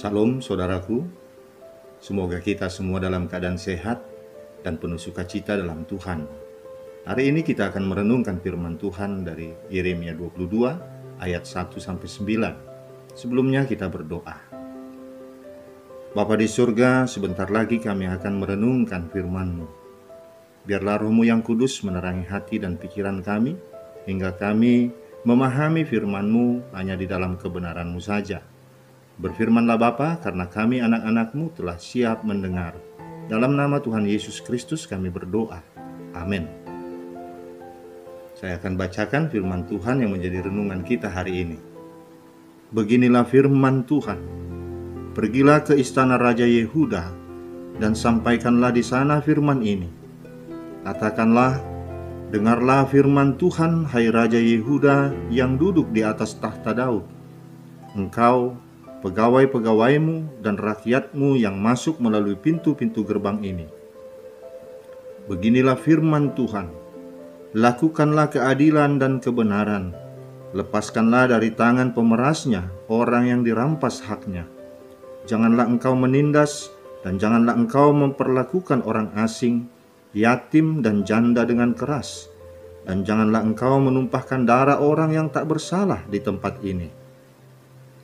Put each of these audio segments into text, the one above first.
Salam saudaraku, semoga kita semua dalam keadaan sehat dan penuh sukacita dalam Tuhan. Hari ini kita akan merenungkan firman Tuhan dari Yeremia 22 ayat 1-9. Sebelumnya kita berdoa. Bapa di surga, sebentar lagi kami akan merenungkan firman-Mu. Biarlah Roh-Mu yang kudus menerangi hati dan pikiran kami, hingga kami memahami firman-Mu hanya di dalam kebenaran-Mu saja. Berfirmanlah Bapa, karena kami anak-anak-Mu telah siap mendengar. Dalam nama Tuhan Yesus Kristus kami berdoa. Amin. Saya akan bacakan firman Tuhan yang menjadi renungan kita hari ini. Beginilah firman Tuhan. Pergilah ke istana Raja Yehuda dan sampaikanlah di sana firman ini. Katakanlah, dengarlah firman Tuhan, hai Raja Yehuda yang duduk di atas tahta Daud. Engkau, pegawai-pegawaimu dan rakyatmu yang masuk melalui pintu-pintu gerbang ini. Beginilah firman Tuhan. Lakukanlah keadilan dan kebenaran. Lepaskanlah dari tangan pemerasnya orang yang dirampas haknya. Janganlah engkau menindas dan janganlah engkau memperlakukan orang asing, yatim dan janda dengan keras. Dan janganlah engkau menumpahkan darah orang yang tak bersalah di tempat ini.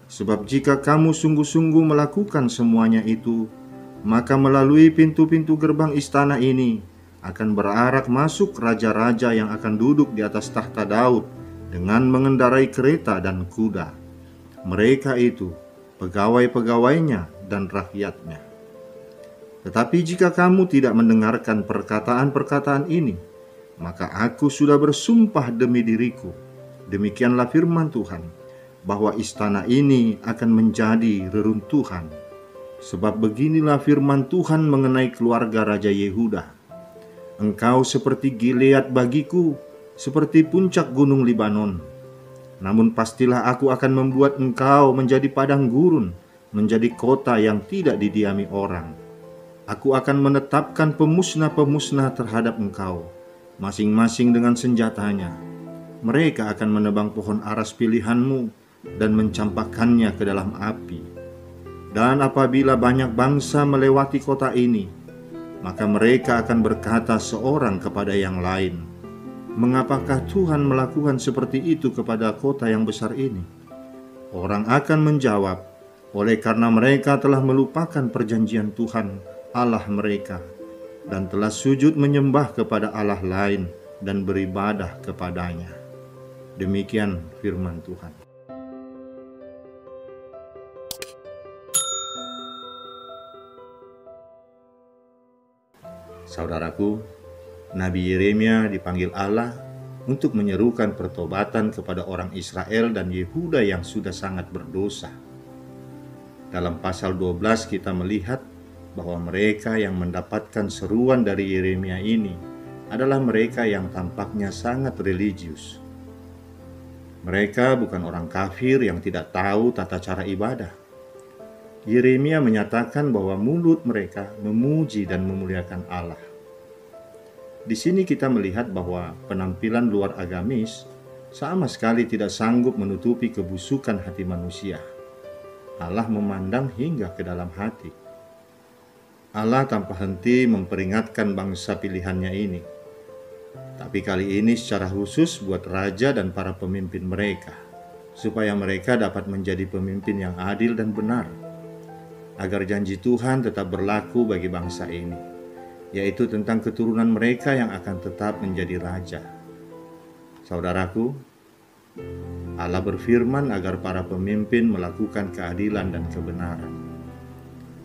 Sebab jika kamu sungguh-sungguh melakukan semuanya itu, maka melalui pintu-pintu gerbang istana ini akan berarak masuk raja-raja yang akan duduk di atas tahta Daud dengan mengendarai kereta dan kuda. Mereka itu pegawai-pegawainya dan rakyatnya. Tetapi jika kamu tidak mendengarkan perkataan-perkataan ini, maka aku sudah bersumpah demi diriku, demikianlah firman Tuhan, bahwa istana ini akan menjadi reruntuhan. Sebab beginilah firman Tuhan mengenai keluarga Raja Yehuda. Engkau seperti Gilead bagiku, seperti puncak gunung Libanon. Namun pastilah aku akan membuat engkau menjadi padang gurun, menjadi kota yang tidak didiami orang. Aku akan menetapkan pemusnah-pemusnah terhadap engkau, masing-masing dengan senjatanya. Mereka akan menebang pohon aras pilihanmu dan mencampakkannya ke dalam api. Dan apabila banyak bangsa melewati kota ini, maka mereka akan berkata seorang kepada yang lain, "Mengapakah Tuhan melakukan seperti itu kepada kota yang besar ini?" Orang akan menjawab, "Oleh karena mereka telah melupakan perjanjian Tuhan Allah mereka, dan telah sujud menyembah kepada Allah lain dan beribadah kepadanya." Demikian firman Tuhan. Saudaraku, Nabi Yeremia dipanggil Allah untuk menyerukan pertobatan kepada orang Israel dan Yehuda yang sudah sangat berdosa. Dalam pasal 12 kita melihat bahwa mereka yang mendapatkan seruan dari Yeremia ini adalah mereka yang tampaknya sangat religius. Mereka bukan orang kafir yang tidak tahu tata cara ibadah. Yeremia menyatakan bahwa mulut mereka memuji dan memuliakan Allah. Di sini kita melihat bahwa penampilan luar agamis sama sekali tidak sanggup menutupi kebusukan hati manusia. Allah memandang hingga ke dalam hati. Allah tanpa henti memperingatkan bangsa pilihannya ini. Tapi kali ini secara khusus buat raja dan para pemimpin mereka, supaya mereka dapat menjadi pemimpin yang adil dan benar, agar janji Tuhan tetap berlaku bagi bangsa ini, yaitu tentang keturunan mereka yang akan tetap menjadi raja. Saudaraku, Allah berfirman agar para pemimpin melakukan keadilan dan kebenaran.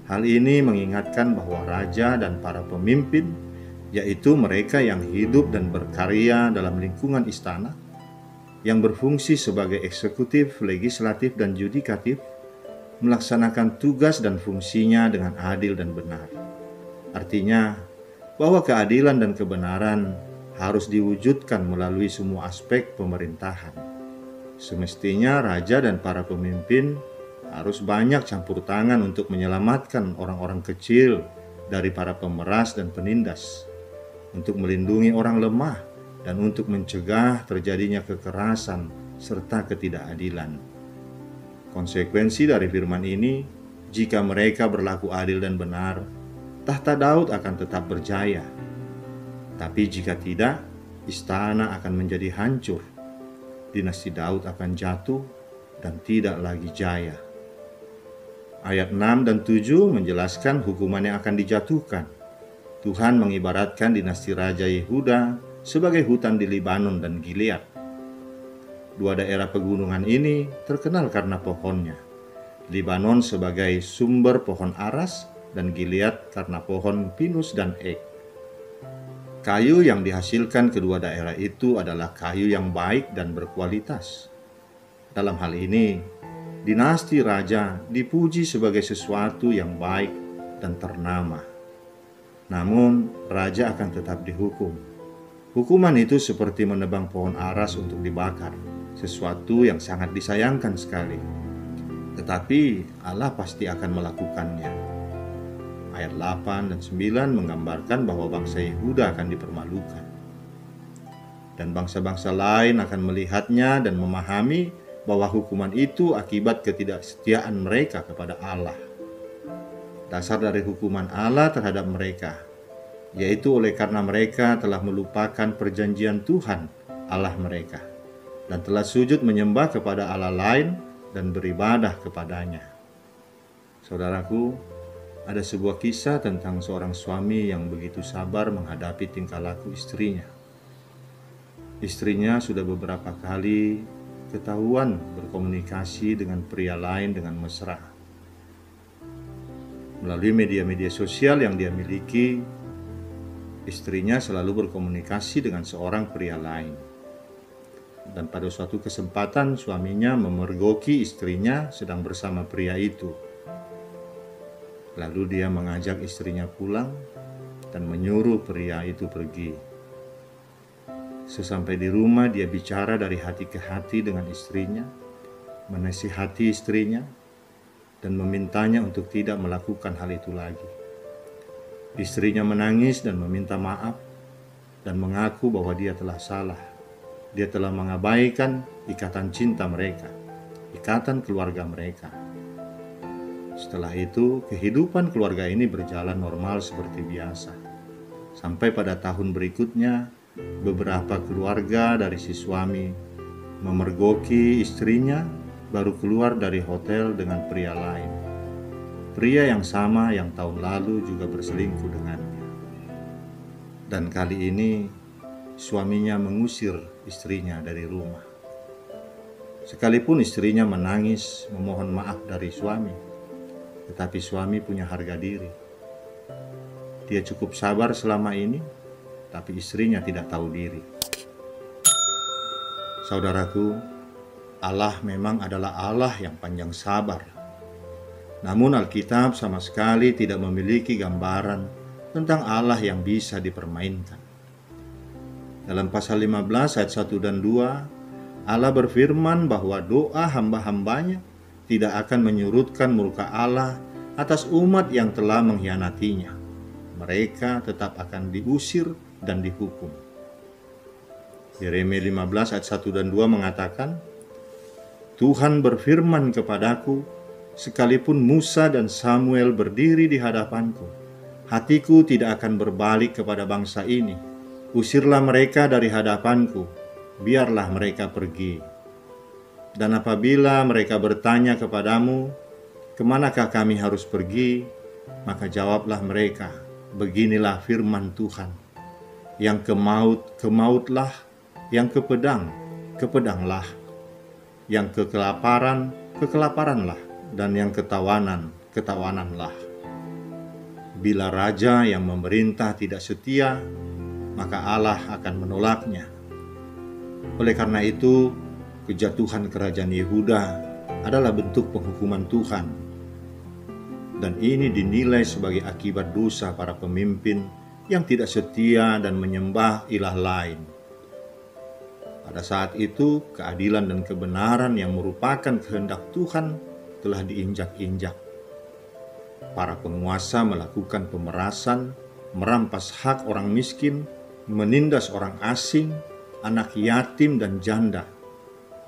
Hal ini mengingatkan bahwa raja dan para pemimpin, yaitu mereka yang hidup dan berkarya dalam lingkungan istana, yang berfungsi sebagai eksekutif, legislatif, dan yudikatif, melaksanakan tugas dan fungsinya dengan adil dan benar. Artinya, bahwa keadilan dan kebenaran harus diwujudkan melalui semua aspek pemerintahan. Semestinya raja dan para pemimpin harus banyak campur tangan untuk menyelamatkan orang-orang kecil dari para pemeras dan penindas, untuk melindungi orang lemah, dan untuk mencegah terjadinya kekerasan serta ketidakadilan. Konsekuensi dari firman ini Jika mereka berlaku adil dan benar, tahta Daud akan tetap berjaya. Tapi jika tidak, istana akan menjadi hancur. Dinasti Daud akan jatuh dan tidak lagi jaya. Ayat 6 dan 7 menjelaskan hukuman yang akan dijatuhkan. Tuhan mengibaratkan dinasti Raja Yehuda sebagai hutan di Libanon dan Gilead. Dua daerah pegunungan ini terkenal karena pohonnya. Libanon sebagai sumber pohon aras dan Gilead karena pohon pinus dan ek. Kayu yang dihasilkan kedua daerah itu adalah kayu yang baik dan berkualitas. Dalam hal ini, dinasti raja dipuji sebagai sesuatu yang baik dan ternama. Namun, raja akan tetap dihukum. Hukuman itu seperti menebang pohon aras untuk dibakar, sesuatu yang sangat disayangkan sekali. Tetapi Allah pasti akan melakukannya. Ayat 8 dan 9 menggambarkan bahwa bangsa Yehuda akan dipermalukan. Dan bangsa-bangsa lain akan melihatnya dan memahami bahwa hukuman itu akibat ketidaksetiaan mereka kepada Allah. Dasar dari hukuman Allah terhadap mereka, yaitu oleh karena mereka telah melupakan perjanjian Tuhan, Allah mereka, dan telah sujud menyembah kepada Allah lain dan beribadah kepadanya. Saudaraku, ada sebuah kisah tentang seorang suami yang begitu sabar menghadapi tingkah laku istrinya. Istrinya sudah beberapa kali ketahuan berkomunikasi dengan pria lain dengan mesra. Melalui media-media sosial yang dia miliki, istrinya selalu berkomunikasi dengan seorang pria lain. Dan pada suatu kesempatan suaminya memergoki istrinya sedang bersama pria itu. Lalu dia mengajak istrinya pulang dan menyuruh pria itu pergi. Sesampai di rumah dia bicara dari hati ke hati dengan istrinya, menasihati istrinya, dan memintanya untuk tidak melakukan hal itu lagi. Istrinya menangis dan meminta maaf dan mengaku bahwa dia telah salah. Dia telah mengabaikan ikatan cinta mereka, ikatan keluarga mereka. Setelah itu, kehidupan keluarga ini berjalan normal seperti biasa. Sampai pada tahun berikutnya, beberapa keluarga dari si suami memergoki istrinya baru keluar dari hotel dengan pria lain. Pria yang sama yang tahun lalu juga berselingkuh dengannya. Dan kali ini, suaminya mengusir istrinya dari rumah. Sekalipun istrinya menangis memohon maaf dari suami, tetapi suami punya harga diri. Dia cukup sabar selama ini, tapi istrinya tidak tahu diri. Saudaraku, Allah memang adalah Allah yang panjang sabar. Namun Alkitab sama sekali tidak memiliki gambaran tentang Allah yang bisa dipermainkan. Dalam pasal 15 ayat 1 dan 2, Allah berfirman bahwa doa hamba-hambanya tidak akan menyurutkan murka Allah atas umat yang telah mengkhianatinya. Mereka tetap akan diusir dan dihukum. Yeremia 15 ayat 1 dan 2 mengatakan, Tuhan berfirman kepadaku, sekalipun Musa dan Samuel berdiri di hadapanku, hatiku tidak akan berbalik kepada bangsa ini. Usirlah mereka dari hadapanku, biarlah mereka pergi. Dan apabila mereka bertanya kepadamu, kemanakah kami harus pergi? Maka jawablah mereka, beginilah firman Tuhan. Yang ke maut, ke mautlah. Yang ke pedang, ke pedanglah. Yang ke kelaparan, ke kelaparanlah. Dan yang ketawanan, ketawananlah. Bila raja yang memerintah tidak setia, maka Allah akan menolaknya. Oleh karena itu, kejatuhan kerajaan Yehuda adalah bentuk penghukuman Tuhan. Dan ini dinilai sebagai akibat dosa para pemimpin yang tidak setia dan menyembah ilah lain. Pada saat itu, keadilan dan kebenaran yang merupakan kehendak Tuhan telah diinjak-injak. Para penguasa melakukan pemerasan, merampas hak orang miskin, menindas orang asing, anak yatim dan janda.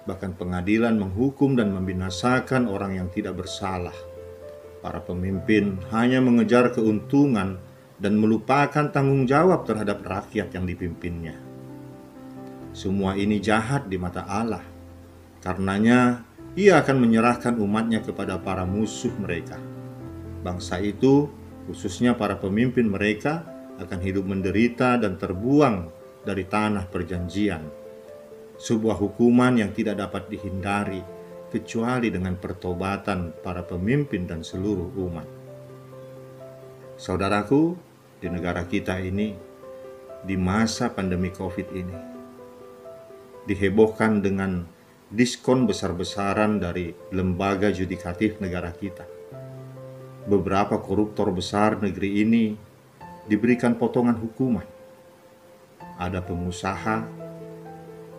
Bahkan pengadilan menghukum dan membinasakan orang yang tidak bersalah. Para pemimpin hanya mengejar keuntungan dan melupakan tanggung jawab terhadap rakyat yang dipimpinnya. Semua ini jahat di mata Allah. Karenanya, Ia akan menyerahkan umatnya kepada para musuh mereka. Bangsa itu, khususnya para pemimpin mereka, akan hidup menderita dan terbuang dari tanah perjanjian. Sebuah hukuman yang tidak dapat dihindari, kecuali dengan pertobatan para pemimpin dan seluruh umat. Saudaraku, di negara kita ini, di masa pandemi COVID ini, dihebohkan dengan diskon besar-besaran dari lembaga yudikatif negara kita. Beberapa koruptor besar negeri ini diberikan potongan hukuman. Ada pengusaha,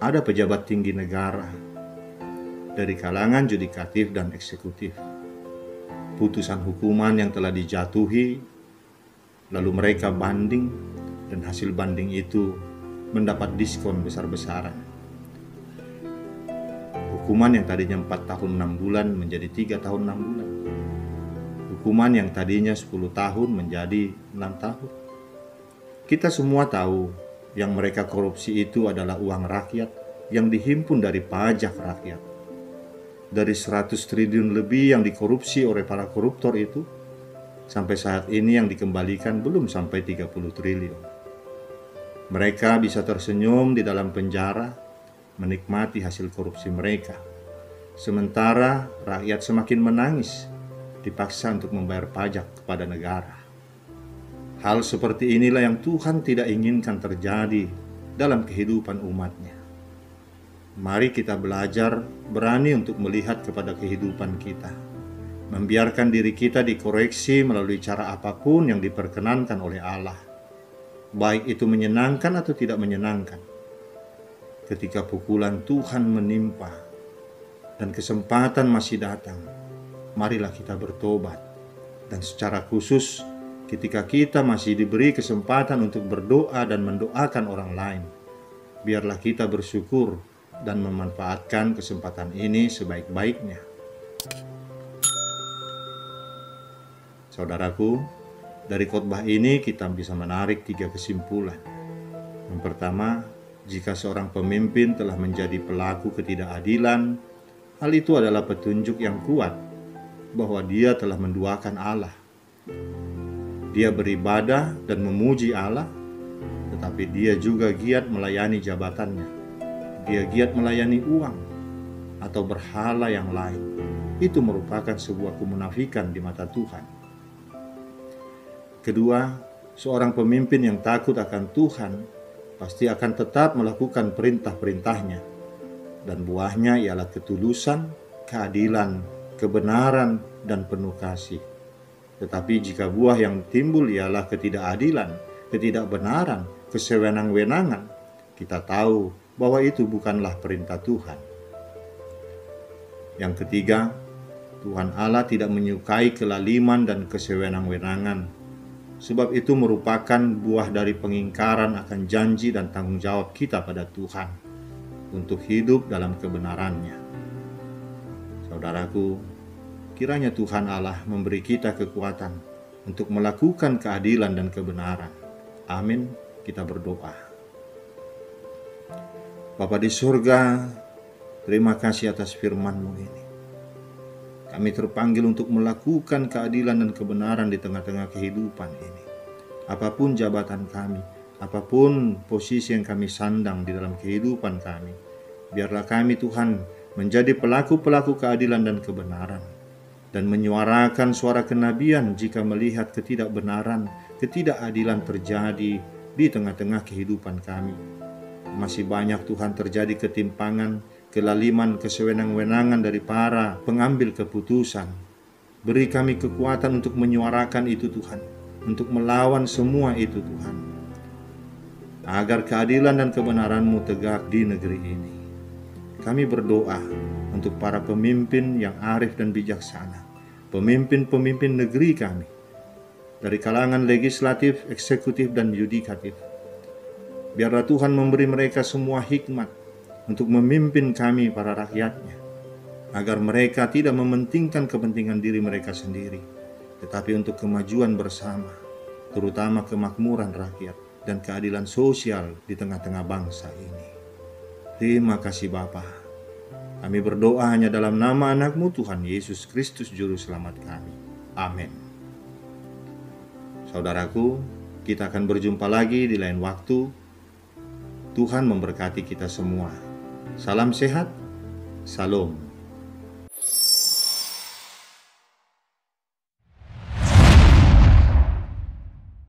ada pejabat tinggi negara, dari kalangan yudikatif dan eksekutif. Putusan hukuman yang telah dijatuhi, lalu mereka banding, dan hasil banding itu mendapat diskon besar-besaran. Hukuman yang tadinya 4 tahun 6 bulan menjadi 3 tahun 6 bulan. Hukuman yang tadinya 10 tahun menjadi 6 tahun. Kita semua tahu yang mereka korupsi itu adalah uang rakyat yang dihimpun dari pajak rakyat. Dari 100 triliun lebih yang dikorupsi oleh para koruptor itu, sampai saat ini yang dikembalikan belum sampai 30 triliun. Mereka bisa tersenyum di dalam penjara, menikmati hasil korupsi mereka. Sementara rakyat semakin menangis, dipaksa untuk membayar pajak kepada negara. Hal seperti inilah yang Tuhan tidak inginkan terjadi dalam kehidupan umatnya. Mari kita belajar berani untuk melihat kepada kehidupan kita, membiarkan diri kita dikoreksi melalui cara apapun yang diperkenankan oleh Allah, baik itu menyenangkan atau tidak menyenangkan. Ketika pukulan Tuhan menimpa dan kesempatan masih datang, marilah kita bertobat. Dan secara khusus, ketika kita masih diberi kesempatan untuk berdoa dan mendoakan orang lain, biarlah kita bersyukur dan memanfaatkan kesempatan ini sebaik-baiknya. Saudaraku, dari khotbah ini kita bisa menarik 3 kesimpulan. Yang pertama, jika seorang pemimpin telah menjadi pelaku ketidakadilan, hal itu adalah petunjuk yang kuat bahwa dia telah menduakan Allah. Dia beribadah dan memuji Allah, tetapi dia juga giat melayani jabatannya. Dia giat melayani uang atau berhala yang lain. Itu merupakan sebuah kemunafikan di mata Tuhan. Kedua, seorang pemimpin yang takut akan Tuhan pasti akan tetap melakukan perintah-perintahnya, dan buahnya ialah ketulusan, keadilan, kebenaran, dan penuh kasih. Tetapi jika buah yang timbul ialah ketidakadilan, ketidakbenaran, kesewenang-wenangan, kita tahu bahwa itu bukanlah perintah Tuhan. Yang ketiga, Tuhan Allah tidak menyukai kelaliman dan kesewenang-wenangan, sebab itu merupakan buah dari pengingkaran akan janji dan tanggung jawab kita pada Tuhan untuk hidup dalam kebenarannya. Saudaraku, kiranya Tuhan Allah memberi kita kekuatan untuk melakukan keadilan dan kebenaran. Amin. Kita berdoa. Bapa di surga, terima kasih atas firman-Mu ini. Kami terpanggil untuk melakukan keadilan dan kebenaran di tengah-tengah kehidupan ini. Apapun jabatan kami, apapun posisi yang kami sandang di dalam kehidupan kami, biarlah kami Tuhan menjadi pelaku-pelaku keadilan dan kebenaran, dan menyuarakan suara kenabian jika melihat ketidakbenaran, ketidakadilan terjadi di tengah-tengah kehidupan kami. Masih banyak Tuhan terjadi ketimpangan, kelaliman, kesewenang-wenangan dari para pengambil keputusan. Beri kami kekuatan untuk menyuarakan itu Tuhan, untuk melawan semua itu Tuhan, agar keadilan dan kebenaran-Mu tegak di negeri ini. Kami berdoa untuk para pemimpin yang arif dan bijaksana, pemimpin-pemimpin negeri kami, dari kalangan legislatif, eksekutif, dan yudikatif. Biarlah Tuhan memberi mereka semua hikmat untuk memimpin kami para rakyatnya, agar mereka tidak mementingkan kepentingan diri mereka sendiri, tetapi untuk kemajuan bersama, terutama kemakmuran rakyat dan keadilan sosial di tengah-tengah bangsa ini. Terima kasih Bapa. Kami berdoa hanya dalam nama anak-Mu Tuhan Yesus Kristus Juru Selamat kami. Amin. Saudaraku, kita akan berjumpa lagi di lain waktu. Tuhan memberkati kita semua. Salam sehat, Salam.